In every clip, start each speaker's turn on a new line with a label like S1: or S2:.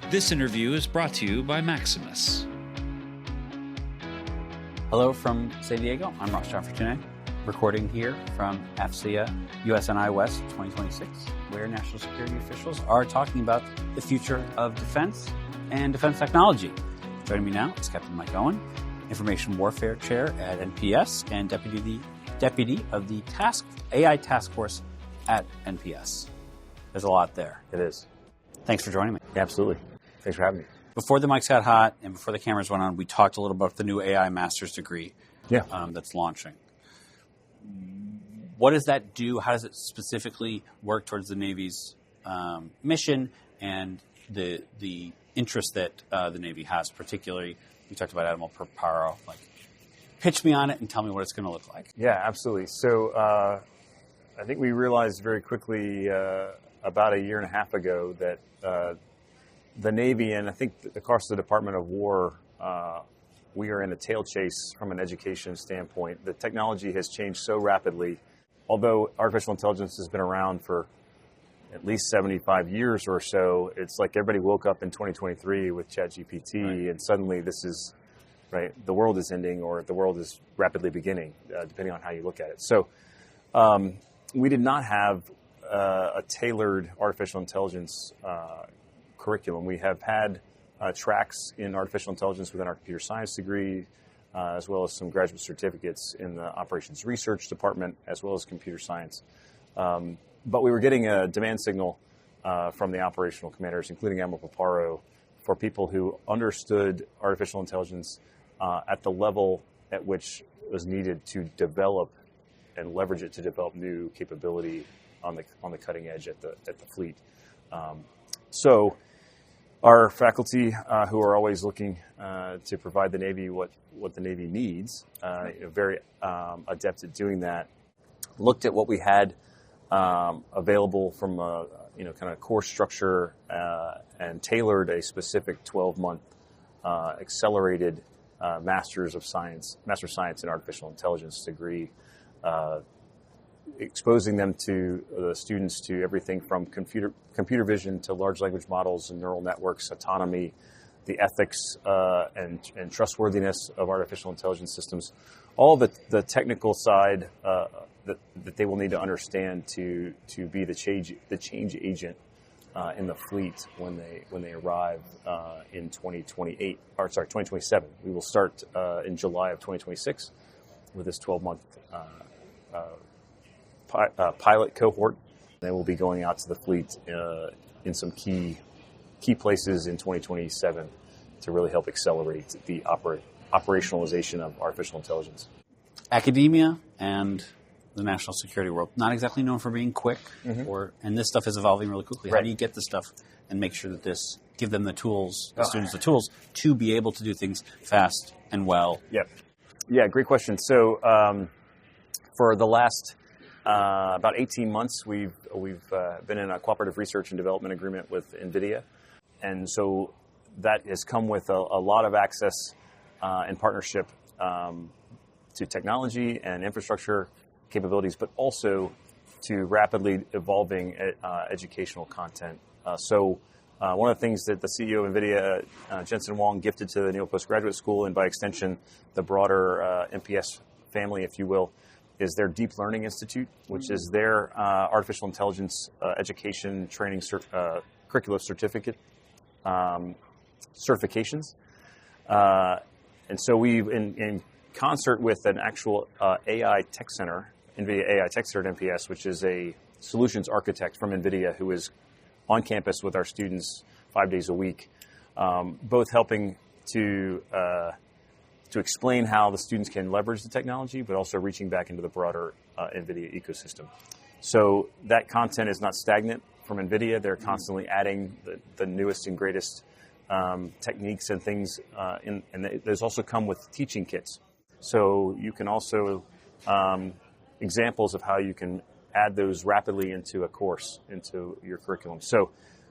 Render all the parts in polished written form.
S1: This interview is brought to you by Maximus.
S2: Hello from San Diego. I'm Ross John Fortuné, recording here from AFCEA USNI West 2026, where national security officials are talking about the future of defense and defense technology. Joining me now is Captain Mike Owen, Information Warfare Chair at NPS and Deputy of the AI Task Force at NPS. There's a lot there.
S3: It is.
S2: Thanks for joining me.
S3: Yeah, absolutely. Thanks for having me.
S2: Before the mics got hot and before the cameras went on, we talked a little about the new AI master's degree that's launching. What does that do? How does it specifically work towards the Navy's mission and the interest that the Navy has? Particularly, we talked about Admiral Perparo. Pitch me on it and tell me what it's going to look like.
S3: Yeah, absolutely. So I think we realized very quickly about a year and a half ago that the Navy, and I think across the Department of War, we are in a tail chase from an education standpoint. The technology has changed so rapidly. Although artificial intelligence has been around for at least 75 years or so, it's like everybody woke up in 2023 with ChatGPT, and suddenly this is, right, the world is ending or the world is rapidly beginning, depending on how you look at it. So we did not have a tailored artificial intelligence curriculum. We have had tracks in artificial intelligence within our computer science degree, as well as some graduate certificates in the operations research department, as well as computer science. But we were getting a demand signal from the operational commanders, including Admiral Perparo, for people who understood artificial intelligence at the level at which it was needed to develop and leverage it to develop new capability on the cutting edge at the fleet. So our faculty, who are always looking to provide the Navy what the Navy needs, very adept at doing that, looked at what we had available from a kind of course structure and tailored a specific 12-month accelerated Master of Science in Artificial Intelligence degree, exposing them to the students to everything from computer vision to large language models and neural networks, autonomy, the ethics and trustworthiness of artificial intelligence systems, all the technical side that they will need to understand to be the change agent in the fleet when they arrive in 2027. We will start in July of 2026 with this 12-month pilot cohort. They will be going out to the fleet in some key places in 2027 to really help accelerate the operationalization of artificial intelligence.
S2: Academia and the national security world, not exactly known for being quick, and this stuff is evolving really quickly. Right. How do you get this stuff and make sure that give them the tools, the students the tools to be able to do things fast and well?
S3: Yeah, great question. So for the last about 18 months, we've been in a cooperative research and development agreement with NVIDIA. And so that has come with a lot of access and partnership to technology and infrastructure capabilities, but also to rapidly evolving educational content. So one of the things that the CEO of NVIDIA, Jensen Huang, gifted to the Naval Postgraduate School, and by extension the broader NPS family, if you will, is their Deep Learning Institute, which is their artificial intelligence education training curricular certifications. And so we've, in concert with an actual AI tech center, NVIDIA AI Tech Center at NPS, which is a solutions architect from NVIDIA who is on campus with our students 5 days a week, both helping to explain how the students can leverage the technology, but also reaching back into the broader NVIDIA ecosystem. So that content is not stagnant from NVIDIA. They're constantly adding the newest and greatest techniques and things, and there's also come with teaching kits. So you can also, examples of how you can add those rapidly into a course, into your curriculum. So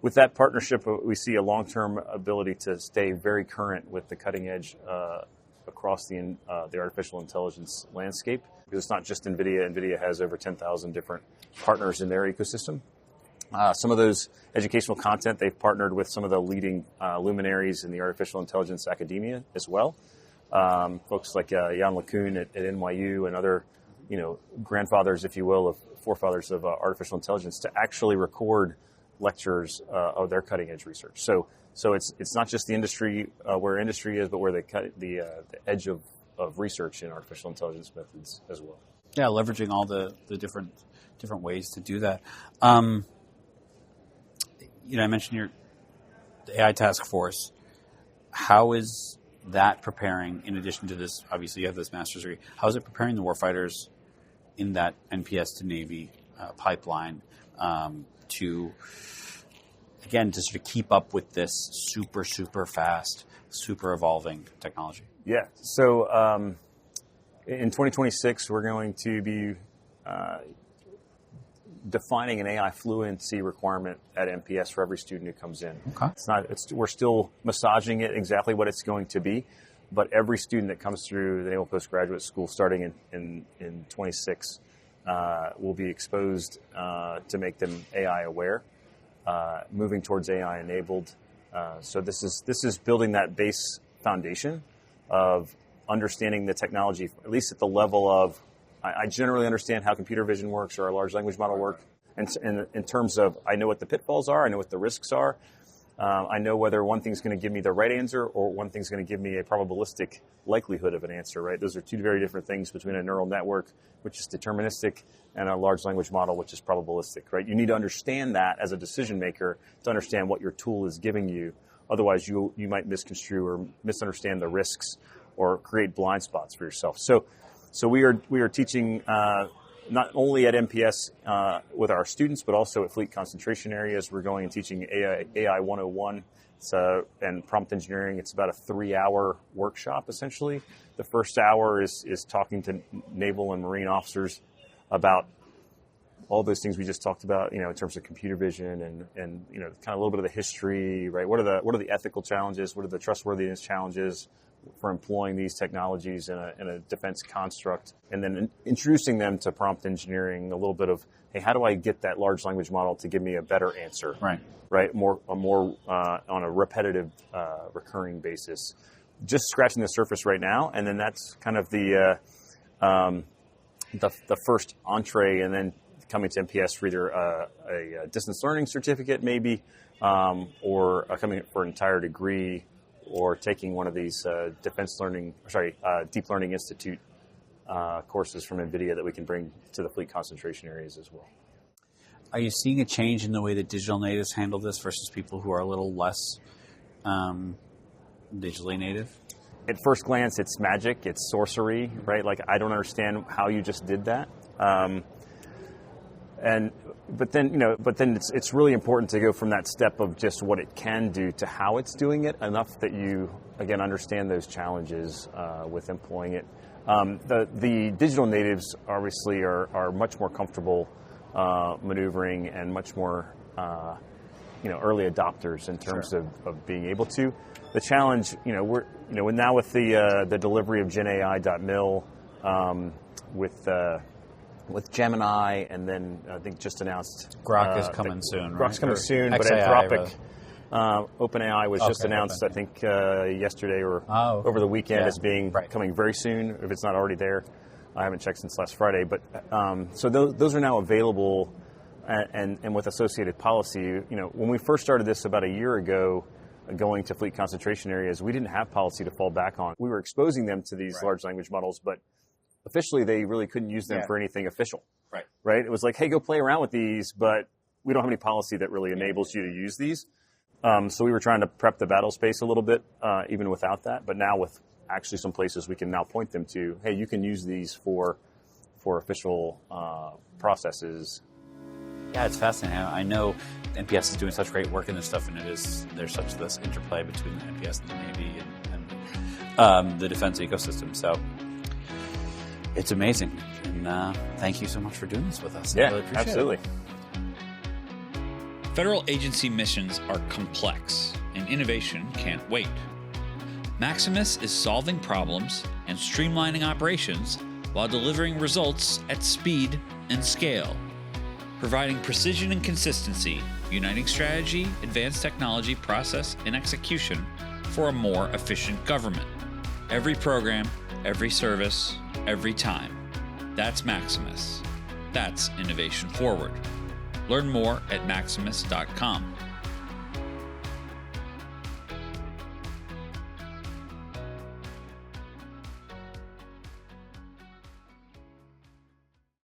S3: with that partnership, we see a long-term ability to stay very current with the cutting edge across the artificial intelligence landscape. Because it's not just NVIDIA. NVIDIA has over 10,000 different partners in their ecosystem. Some of those educational content, they've partnered with some of the leading luminaries in the artificial intelligence academia as well. Folks like Jan LeCun at NYU and other, grandfathers, if you will, of forefathers of artificial intelligence to actually record lectures of their cutting edge research. So it's not just the industry where industry is, but where the edge of research in artificial intelligence methods as well.
S2: Yeah, leveraging all the different ways to do that. I mentioned the AI Task Force. How is that preparing, in addition to this, obviously you have this master's degree, how is it preparing the warfighters in that NPS to Navy pipeline to sort of keep up with this super, super fast, super evolving technology?
S3: Yeah. So in 2026, we're going to be defining an AI fluency requirement at NPS for every student who comes in.
S2: Okay.
S3: We're still massaging it exactly what it's going to be, but every student that comes through the Naval Postgraduate School starting in 26 will be exposed to make them AI aware, moving towards AI enabled. So this is building that base foundation of understanding the technology, at least at the level of, I generally understand how computer vision works or a large language model work. And in terms of, I know what the pitfalls are, I know what the risks are. I know whether one thing's going to give me the right answer or one thing's going to give me a probabilistic likelihood of an answer, right? Those are two very different things between a neural network, which is deterministic, and a large language model, which is probabilistic, right? You need to understand that as a decision maker to understand what your tool is giving you. Otherwise, you might misconstrue or misunderstand the risks or create blind spots for yourself. So we are teaching not only at NPS with our students, but also at fleet concentration areas. We're going and teaching AI 101 and prompt engineering. It's about a 3-hour workshop, essentially. The first hour is talking to naval and marine officers about all those things we just talked about, in terms of computer vision and kind of a little bit of the history, right? What are the ethical challenges? What are the trustworthiness challenges for employing these technologies in a defense construct? And then introducing them to prompt engineering, a little bit of, hey, how do I get that large language model to give me a better answer? Right? More on a repetitive, recurring basis. Just scratching the surface right now, and then that's kind of the first entree, and then coming to NPS for either a distance learning certificate, maybe, or coming for an entire degree, or taking one of these Deep Learning Institute courses from NVIDIA that we can bring to the fleet concentration areas as well.
S2: Are you seeing a change in the way that digital natives handle this versus people who are a little less digitally native?
S3: At first glance, it's magic, it's sorcery, right? Like, I don't understand how you just did that. But then it's really important to go from that step of just what it can do to how it's doing it, enough that you, again, understand those challenges with employing it. The digital natives obviously are much more comfortable maneuvering and much more early adopters in terms of being able to. The challenge, we're now with the delivery of GenAI.mil, with Gemini, and then I think just announced
S2: Grok is coming soon.
S3: Grok's coming soon, but
S2: XAI,
S3: Anthropic, OpenAI was just announced, I think, yesterday or over the weekend as being coming very soon, if it's not already there. I haven't checked since last Friday, but so those are now available, and with associated policy. When we first started this about a year ago, going to fleet concentration areas, we didn't have policy to fall back on. We were exposing them to these large language models, but officially, they really couldn't use them for anything official. Right? It was like, hey, go play around with these, but we don't have any policy that really enables you to use these. So we were trying to prep the battle space a little bit, even without that. But now with actually some places we can now point them to, hey, you can use these for official processes.
S2: Yeah, it's fascinating. I know NPS is doing such great work in this stuff, and there's such this interplay between the NPS and the Navy and the defense ecosystem. So it's amazing. And thank you so much for doing this with us.
S3: Yeah,
S2: I really appreciate
S3: absolutely.
S2: it.
S1: Federal agency missions are complex, and innovation can't wait. Maximus is solving problems and streamlining operations while delivering results at speed and scale. providing precision and consistency, uniting strategy, advanced technology, process, and execution for a more efficient government. Every program, every service, every time. That's Maximus. That's innovation forward. Learn more at maximus.com.